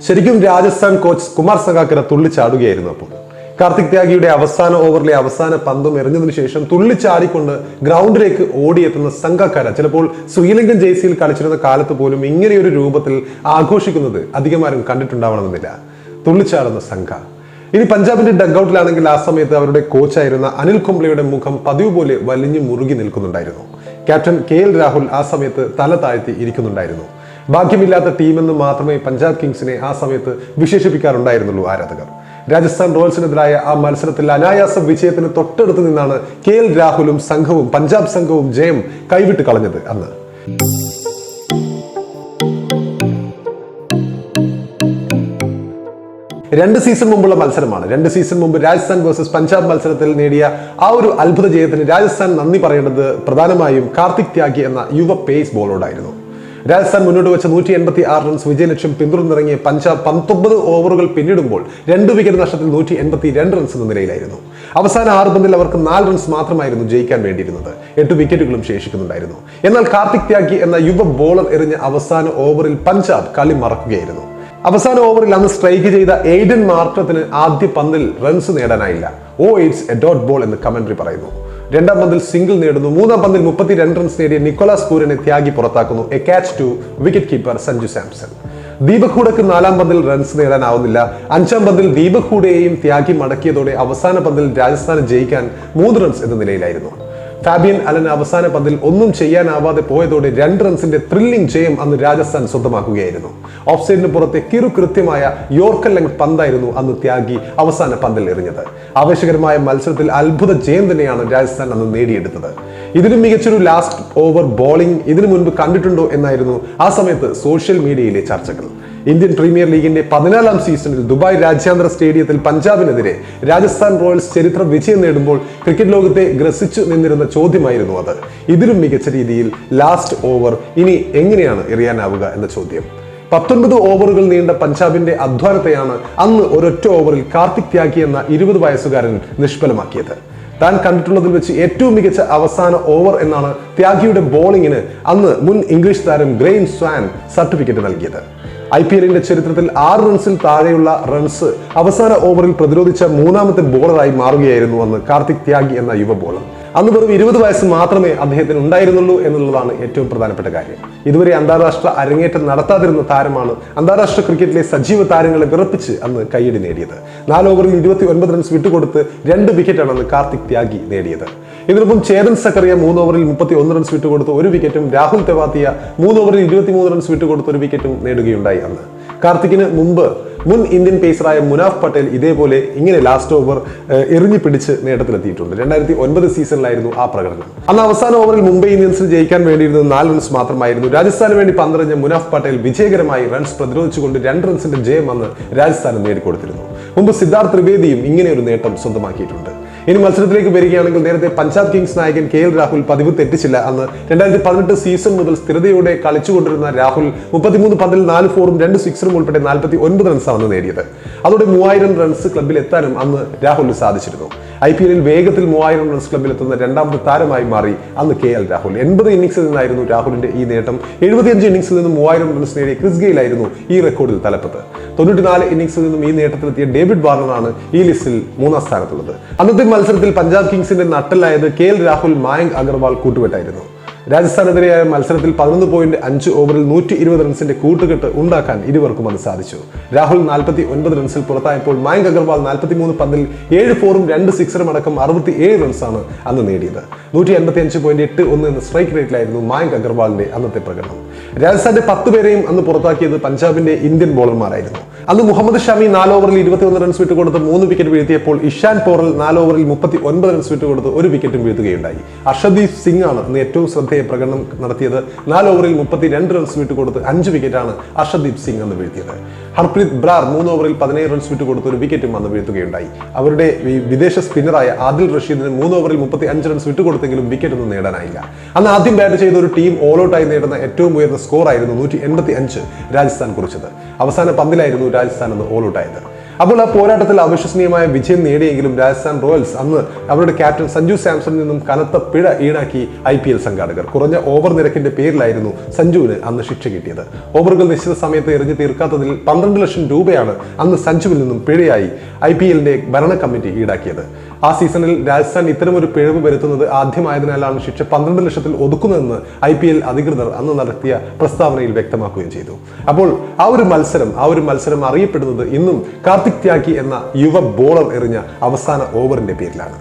ശരിക്കും രാജസ്ഥാൻ കോച്ച് കുമാർ സംഗാക്കര തുള്ളിച്ചാടുകയായിരുന്നു. അപ്പോൾ കാർത്തിക് ത്യാഗിയുടെ അവസാന ഓവറിലെ അവസാന പന്തും എറിഞ്ഞതിനു ശേഷം തുള്ളിച്ചാടിക്കൊണ്ട് ഗ്രൗണ്ടിലേക്ക് ഓടിയെത്തുന്ന സംഗാക്കര ചിലപ്പോൾ ശ്രീലങ്കൻ ജേഴ്സിയിൽ കളിച്ചിരുന്ന കാലത്ത് പോലും ഇങ്ങനെയൊരു രൂപത്തിൽ ആഘോഷിക്കുന്നത് അധികമാരും കണ്ടിട്ടുണ്ടാവണമെന്നില്ല. തുള്ളിച്ചാടുന്ന സംഘ. ഇനി പഞ്ചാബിന്റെ ഡഗ്ഔട്ടിലാണെങ്കിൽ ആ സമയത്ത് അവരുടെ കോച്ചായിരുന്ന അനിൽ കുംബ്ലെയുടെ മുഖം പതിവ് പോലെ വലിഞ്ഞു മുറുകി നിൽക്കുന്നുണ്ടായിരുന്നു. ക്യാപ്റ്റൻ KL രാഹുൽ ആ സമയത്ത് തല താഴ്ത്തി ഇരിക്കുന്നുണ്ടായിരുന്നു. ഭാഗ്യമില്ലാത്ത ടീമെന്ന് മാത്രമേ പഞ്ചാബ് കിങ്സിനെ ആ സമയത്ത് വിശേഷിപ്പിക്കാറുണ്ടായിരുന്നുള്ളൂ ആരാധകർ. രാജസ്ഥാൻ റോയൽസിനെതിരായ ആ മത്സരത്തിൽ അനായാസ വിജയത്തിന് തൊട്ടടുത്ത് നിന്നാണ് KL രാഹുലും സംഘവും പഞ്ചാബ് സംഘവും ജയം കൈവിട്ട് കളഞ്ഞത്. അന്ന് രണ്ട് സീസൺ മുമ്പുള്ള മത്സരമാണ്. 2 സീസൺ മുമ്പ് രാജസ്ഥാൻ വേഴ്സസ് പഞ്ചാബ് മത്സരത്തിൽ നേടിയ ആ ഒരു അത്ഭുത ജയത്തിന് രാജസ്ഥാൻ നന്ദി പറയേണ്ടത് പ്രധാനമായും കാർത്തിക് ത്യാഗി എന്ന യുവ പേസ് ബോളറോടായിരുന്നു. രാജസ്ഥാൻ മുന്നോട്ട് വെച്ച 186 റൺസ് വിജയലക്ഷ്യം പിന്തുടർന്നിറങ്ങിയ പഞ്ചാബ് 19 ഓവറുകൾ പിന്നിടുമ്പോൾ 2 വിക്കറ്റ് നഷ്ടത്തിൽ 182 റൺസ് എന്ന നിലയിലായിരുന്നു. അവസാന 6 പന്തിൽ അവർക്ക് 4 റൺസ് മാത്രമായിരുന്നു ജയിക്കാൻ വേണ്ടിയിരുന്നത്. 8 വിക്കറ്റുകളും ശേഷിക്കുന്നുണ്ടായിരുന്നു. എന്നാൽ കാർത്തിക് ത്യാഗി എന്ന യുവ ബോളർ എറിഞ്ഞ അവസാന ഓവറിൽ പഞ്ചാബ് കളി മറക്കുകയായിരുന്നു. അവസാന ഓവറിൽ അന്ന് സ്ട്രൈക്ക് ചെയ്ത എയ്ഡൻ മാർട്ടത്തിന് ആദ്യ പന്തിൽ റൺസ് നേടാനായില്ല. ഇറ്റ്സ് എ ഡോട്ട് ബോൾ എന്ന് കമന്ററി പറയുന്നു. 2ാം പന്തിൽ സിംഗിൾ നേടുന്നു. 3ാം പന്തിൽ 32 റൺസ് നേടിയ നിക്കോളാസ് പൂരനെ ത്യാഗി പുറത്താക്കുന്നു. A catch to wicket keeper Sanju Samson. Deepak ഹൂഡയ്ക്ക് 4ാം പന്തിൽ റൺസ് നേടാനാവുന്നില്ല. 5ാം പന്തിൽ ദീപക് ഹൂഡയെയും ത്യാഗി മടക്കിയതോടെ അവസാന പന്തിൽ രാജസ്ഥാന് ജയിക്കാൻ 3 റൺസ് എന്ന നിലയിലായിരുന്നു. ഫാബിയൻ അലൻ അവസാന പന്തിൽ ഒന്നും ചെയ്യാനാവാതെ പോയതോടെ 2 റൺസിന്റെ ത്രില്ലിംഗ് ജയം അന്ന് രാജസ്ഥാൻ സ്വന്തമാക്കുകയായിരുന്നു. ഓഫ് സൈഡിന് പുറത്തെ കൃത്യമായ യോർക്കർ ലെങ്ത് പന്തായിരുന്നു അന്ന് ത്യാഗി അവസാന പന്തിൽ എറിഞ്ഞത്. ആവേശകരമായ മത്സരത്തിൽ അത്ഭുത ജയം തന്നെയാണ് രാജസ്ഥാൻ അന്ന് നേടിയെടുത്തത്. ഇതിലും മികച്ചൊരു ലാസ്റ്റ് ഓവർ ബോളിംഗ് ഇതിനു മുൻപ് കണ്ടിട്ടുണ്ടോ എന്നായിരുന്നു ആ സമയത്ത് സോഷ്യൽ മീഡിയയിലെ ചർച്ചകൾ. ഇന്ത്യൻ പ്രീമിയർ ലീഗിന്റെ 14ാം സീസണിൽ ദുബായ് രാജ്യാന്തര സ്റ്റേഡിയത്തിൽ പഞ്ചാബിനെതിരെ രാജസ്ഥാൻ റോയൽസ് ചരിത്ര വിജയം നേടുമ്പോൾ ക്രിക്കറ്റ് ലോകത്തെ ഗ്രസിച്ചു നിന്നിരുന്ന ചോദ്യമായിരുന്നു അത്. ഇതിലും മികച്ച രീതിയിൽ ലാസ്റ്റ് ഓവർ ഇനി എങ്ങനെയാണ് എറിയാനാവുക എന്ന ചോദ്യം. 19 ഓവറുകൾ നീണ്ട പഞ്ചാബിന്റെ അധ്വാനത്തെയാണ് അന്ന് ഒരൊറ്റ ഓവറിൽ കാർത്തിക് ത്യാഗി എന്ന 20 വയസ്സുകാരൻ നിഷ്ഫലമാക്കിയത്. താൻ കണ്ടിട്ടുള്ളതിൽ വെച്ച് ഏറ്റവും മികച്ച അവസാന ഓവർ എന്നാണ് ത്യാഗിയുടെ ബോളിങ്ങിന് അന്ന് മുൻ ഇംഗ്ലീഷ് താരം ഗ്രെയിം സ്വാൻ സർട്ടിഫിക്കറ്റ് നൽകിയത്. IPL ചരിത്രത്തിൽ 6 റൺസിൽ താഴെയുള്ള റൺസ് അവസാന ഓവറിൽ പ്രതിരോധിച്ച 3ാമത്തെ ബോളറായി മാറുകയായിരുന്നു അന്ന് കാർത്തിക് ത്യാഗി എന്ന യുവ ബോളർ. അന്ന് വെറും 20 വയസ്സ് മാത്രമേ അദ്ദേഹത്തിന് ഉണ്ടായിരുന്നുള്ളൂ എന്നുള്ളതാണ് ഏറ്റവും പ്രധാനപ്പെട്ട കാര്യം. ഇതുവരെ അന്താരാഷ്ട്ര അരങ്ങേറ്റം നടത്താതിരുന്ന താരമാണ് അന്താരാഷ്ട്ര ക്രിക്കറ്റിലെ സജീവ താരങ്ങളെ വിറപ്പിച്ച് അന്ന് കയ്യടി നേടിയത്. 4 ഓവറിൽ 29 റൺസ് വിട്ടുകൊടുത്ത് 2 വിക്കറ്റാണ് അന്ന് കാർത്തിക് ത്യാഗി നേടിയത്. ഇതിനൊപ്പം ചേതൻ സക്കറിയ 3 ഓവറിൽ 31 റൺസ് വിട്ടുകൊടുത്ത് 1 വിക്കറ്റും രാഹുൽ തെവാത്തിയ 3 ഓവറിൽ 23 റൺസ് വിട്ടുകൊടുത്ത് 1 വിക്കറ്റും നേടുകയുണ്ടായി. അന്ന് കാർത്തിക്കിന് മുമ്പ് മുൻ ഇന്ത്യൻ പേസറായ മുനാഫ് പട്ടേൽ ഇതേപോലെ ഇങ്ങനെ ലാസ്റ്റ് ഓവർ എറിഞ്ഞു പിടിച്ച് നേട്ടത്തിലെത്തിയിട്ടുണ്ട്. 2009 സീസണിലായിരുന്നു ആ പ്രകടനം. അന്ന് അവസാന ഓവറിൽ മുംബൈ ഇന്ത്യൻസിന് ജയിക്കാൻ വേണ്ടിയിരുന്നത് 4 റൺസ് മാത്രമായിരുന്നു. രാജസ്ഥാന് വേണ്ടി പന്തെറിഞ്ഞ മുനാഫ് പട്ടേൽ വിജയകരമായി റൺസ് പ്രതിരോധിച്ചുകൊണ്ട് 2 റൺസിന്റെ ജയം അന്ന് രാജസ്ഥാന് നേടിക്കൊടുത്തിരുന്നു. മുമ്പ് സിദ്ധാർത്ഥ് ത്രിവേദിയും ഇങ്ങനെ ഒരു നേട്ടം സ്വന്തമാക്കിയിട്ടുണ്ട്. ഇനി മത്സരത്തിലേക്ക് വരികയാണെങ്കിൽ നേരത്തെ പഞ്ചാബ് കിങ്സ് നായകൻ KL രാഹുൽ പതിവ് തെറ്റിച്ചില്ല. അന്ന് 2018 സീസൺ മുതൽ സ്ഥിരതയോടെ കളിച്ചുകൊണ്ടിരുന്ന രാഹുൽ 33 പന്തിൽ 4 ഫോറും 2 സിക്സറും ഉൾപ്പെടെ 49 റൺസാണ് നേടിയത്. അതോടെ 3000 റൺസ് ക്ലബിൽ എത്താനും അന്ന് രാഹുലിന് സാധിച്ചിരുന്നു. IPL വേഗത്തിൽ 3000 റൺസ് ക്ലബിൽ എത്തുന്ന 2ാമത്തെ താരമായി മാറി അന്ന് KL രാഹുൽ. 80 ഇന്നിംഗ്സിൽ നിന്നായിരുന്നു രാഹുലിന്റെ ഈ നേട്ടം. 75 ഇന്നിംഗ്സിൽ നിന്നും 3000 റൺസ് നേടിയ ക്രിസ് ഗെയിലായിരുന്നു ഈ റെക്കോർഡിൽ തലപ്പത്ത്. 94 ഇന്നിംഗ്സിൽ നിന്നും ഈ നേട്ടത്തിലെത്തിയ ഡേവിഡ് വാർണറാണ് ഈ ലിസ്റ്റിൽ 3ാം സ്ഥാനത്തുള്ളത്. അന്നത്തെ മത്സരത്തിൽ പഞ്ചാബ് കിങ്സിന്റെ നട്ടലായത് KL രാഹുൽ മായങ്ക് അഗർവാൾ കൂട്ടുകെട്ടായിരുന്നു. രാജസ്ഥാനെതിരെയായ മത്സരത്തിൽ 11.5 ഓവറിൽ 120 റൺസിന്റെ കൂട്ടുകെട്ട് ഉണ്ടാക്കാൻ ഇരുവർക്കും അത് സാധിച്ചു. രാഹുൽ 49 റൺസിൽ പുറത്തായപ്പോൾ മായങ്ക് അഗർവാൾ 43 പന്തിൽ 7 ഫോറും 2 സിക്സറും അടക്കം 67 റൺസാണ് അന്ന് നേടിയത്. 185.81 എന്ന സ്ട്രൈക്ക് റേറ്റിലായിരുന്നു മായങ്ക് അഗർവാളിന്റെ അന്നത്തെ പ്രകടനം. രാജസ്ഥാന്റെ 10 പേരെയും അന്ന് പുറത്താക്കിയത് പഞ്ചാബിന്റെ ഇന്ത്യൻ ബോളർമാരായിരുന്നു. അന്ന് മുഹമ്മദ് ഷമി 4 ഓവറിൽ 21 റൺസ് വിട്ടുകൊടുത്ത് 3 വിക്കറ്റ് വീഴ്ത്തിയപ്പോൾ ഇഷാൻ പോറൽ 4 ഓവറിൽ 39 റൺസ് വിട്ടുകൊടുത്ത് 1 വിക്കറ്റും വീഴ്ത്തുകയുണ്ടായി. അർഷദീപ് സിംഗ് ആണ് അന്ന് ഏറ്റവും ശ്രദ്ധേയ പ്രകടനം നടത്തിയത്. 4 ഓവറിൽ 32 റൺസ് വിട്ടുകൊടുത്ത് 5 വിക്കറ്റാണ് അർഷദീപ് സിംഗ് അന്ന് വീഴ്ത്തിയത്. ഹർപ്രീത് ബ്രാർ 3 ഓവറിൽ 17 റൺസ് വിട്ടുകൊടുത്ത് 1 വിക്കറ്റും അന്ന് വീഴ്ത്തുകയുണ്ടായി. അവരുടെ വിദേശ സ്പിന്നറായ ആദിൽ റഷീദിന് 3 ഓവറിൽ 35 റൺസ് വിട്ടുകൊടുത്തെങ്കിലും വിക്കറ്റ് ഒന്നും നേടാനായില്ല. അന്ന് ആദ്യം ബാറ്റ് ചെയ്ത ഒരു ടീം ഓൾ ഔട്ടായി നേടുന്ന ഏറ്റവും ഉയർന്ന സ്കോർ ആയിരുന്നു 185 രാജസ്ഥാൻ കുറിച്ചത്. അവസാന പന്തിലായിരുന്നു രാജസ്ഥാൻ അന്ന് ഓൾ ഔട്ടായത്. അപ്പോൾ ആ പോരാട്ടത്തിൽ അവിശ്വസനീയമായ വിജയം നേടിയെങ്കിലും രാജസ്ഥാൻ റോയൽസ് അന്ന് അവരുടെ ക്യാപ്റ്റൻ സഞ്ജു സാംസണിൽ നിന്നും കനത്ത പിഴ ഈടാക്കി IPL സംഘാടകർ. കുറഞ്ഞ ഓവർ നിരക്കിന്റെ പേരിലായിരുന്നു സഞ്ജുവിന് അന്ന് ശിക്ഷ കിട്ടിയത്. ഓവറുകൾ നിശ്ചിത സമയത്ത് എറിഞ്ഞു തീർക്കാത്തതിൽ 12 ലക്ഷം രൂപയാണ് അന്ന് സഞ്ജുവിൽ നിന്നും പിഴയായി IPLന്റെ ഭരണ കമ്മിറ്റി ഈടാക്കിയത്. ആ സീസണിൽ രാജസ്ഥാൻ ഇത്തരമൊരു പിഴവ് വരുത്തുന്നത് ആദ്യമായതിനാലാണ് ശിക്ഷ 12 ലക്ഷത്തിൽ ഒതുക്കുന്നതെന്ന് IPL അധികൃതർ അന്ന് നടത്തിയ പ്രസ്താവനയിൽ വ്യക്തമാക്കുകയും ചെയ്തു. അപ്പോൾ ആ ഒരു മത്സരം അറിയപ്പെടുന്നത് ഇന്നും കാർത്തിക് ത്യാഗി എന്ന യുവ ബോളർ എറിഞ്ഞ അവസാന ഓവറിന്റെ പേരിലാണ്.